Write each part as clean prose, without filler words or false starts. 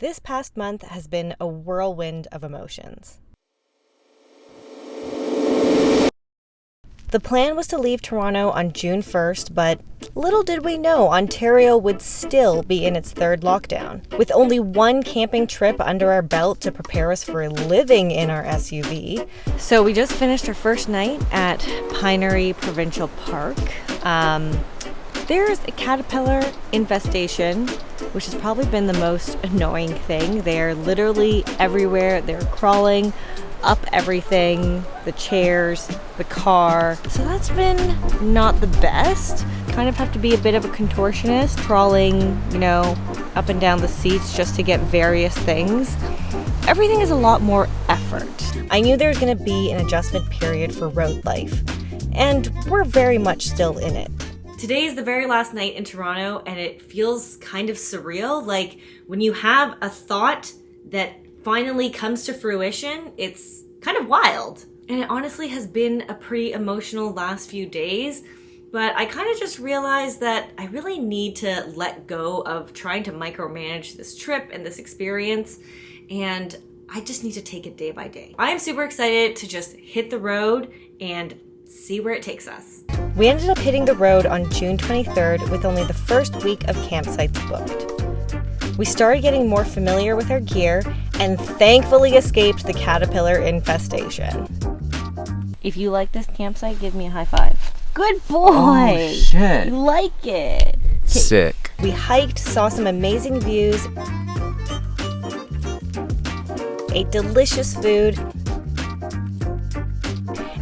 This past month has been a whirlwind of emotions. The plan was to leave Toronto on June 1st, but little did we know Ontario would still be in its third lockdown. With only one camping trip under our belt to prepare us for living in our SUV. So we just finished our first night at Pinery Provincial Park. There's a caterpillar infestation, which has probably been the most annoying thing. They're literally everywhere. They're crawling up everything, the chairs, the car. So that's been not the best. Kind of have to be a bit of a contortionist, crawling, up and down the seats just to get various things. Everything is a lot more effort. I knew there was going to be an adjustment period for road life, and we're very much still in it. Today is the very last night in Toronto, and it feels kind of surreal. Like when you have a thought that finally comes to fruition, it's kind of wild. And it honestly has been a pretty emotional last few days, but I kind of just realized that I really need to let go of trying to micromanage this trip and this experience, and I just need to take it day by day. I am super excited to just hit the road and see where it takes us. We ended up hitting the road on June 23rd with only the first week of campsites booked. We started getting more familiar with our gear and thankfully escaped the caterpillar infestation. If you like this campsite, give me a high five. Good boy! Oh, shit. You like it. Sick. We hiked, saw some amazing views, ate delicious food,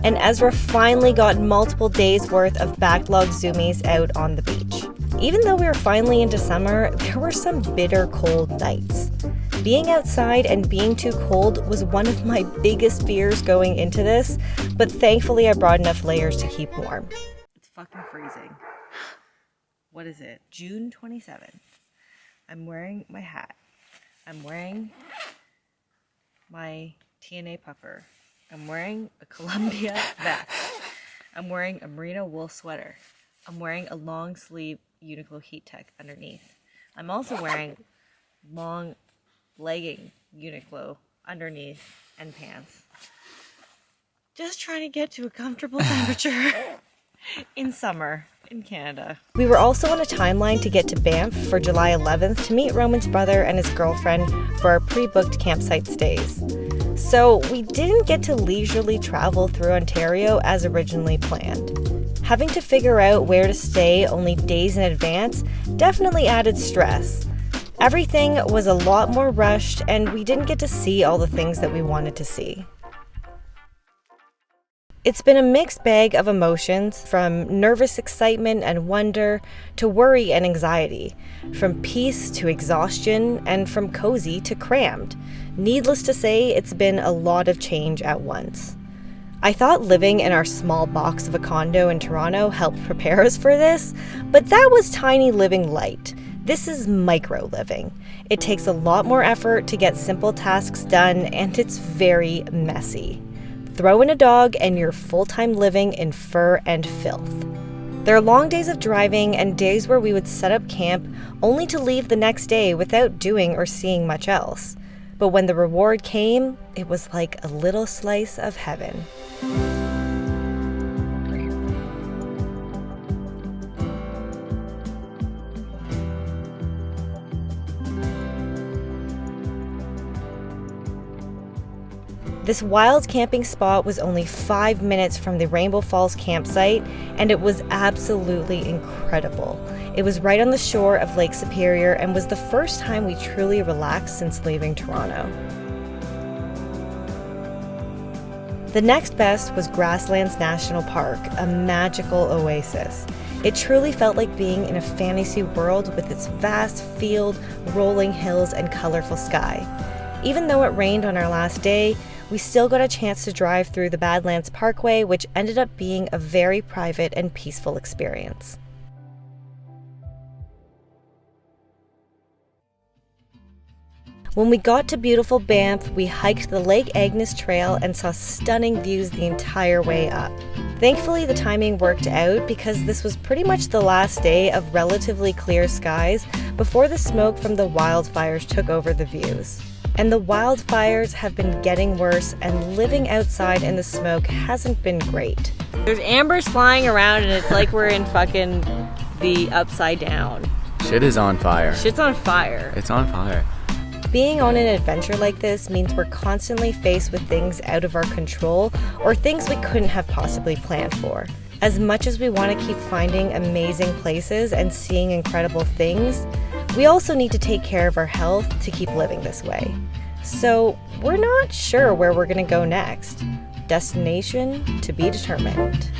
and Ezra finally got multiple days worth of backlogged zoomies out on the beach. Even though we were finally into summer, there were some bitter cold nights. Being outside and being too cold was one of my biggest fears going into this, but thankfully I brought enough layers to keep warm. It's fucking freezing. What is it? June 27th. I'm wearing my hat. I'm wearing my TNA puffer. I'm wearing a Columbia vest. I'm wearing a merino wool sweater. I'm wearing a long sleeve Uniqlo heat tech underneath. I'm also wearing long legging Uniqlo underneath and pants. Just trying to get to a comfortable temperature in summer in Canada. We were also on a timeline to get to Banff for July 11th to meet Roman's brother and his girlfriend for our pre-booked campsite stays. So we didn't get to leisurely travel through Ontario as originally planned. Having to figure out where to stay only days in advance definitely added stress. Everything was a lot more rushed, and we didn't get to see all the things that we wanted to see. It's been a mixed bag of emotions, from nervous excitement and wonder to worry and anxiety, from peace to exhaustion, and from cozy to crammed. Needless to say, it's been a lot of change at once. I thought living in our small box of a condo in Toronto helped prepare us for this, but that was tiny living light. This is micro living. It takes a lot more effort to get simple tasks done, and it's very messy. Throw in a dog and you're full-time living in fur and filth. There are long days of driving and days where we would set up camp only to leave the next day without doing or seeing much else. But when the reward came, it was like a little slice of heaven. This wild camping spot was only 5 minutes from the Rainbow Falls campsite, and it was absolutely incredible. It was right on the shore of Lake Superior and was the first time we truly relaxed since leaving Toronto. The next best was Grasslands National Park, a magical oasis. It truly felt like being in a fantasy world with its vast field, rolling hills, and colorful sky. Even though it rained on our last day, we still got a chance to drive through the Badlands Parkway, which ended up being a very private and peaceful experience. When we got to beautiful Banff, we hiked the Lake Agnes Trail and saw stunning views the entire way up. Thankfully, the timing worked out because this was pretty much the last day of relatively clear skies, before the smoke from the wildfires took over the views. And the wildfires have been getting worse, and living outside in the smoke hasn't been great. There's ambers flying around, and it's like we're in fucking the upside down. Shit is on fire. Shit's on fire. It's on fire. Being on an adventure like this means we're constantly faced with things out of our control or things we couldn't have possibly planned for. As much as we want to keep finding amazing places and seeing incredible things, we also need to take care of our health to keep living this way. So we're not sure where we're going to go next. Destination to be determined.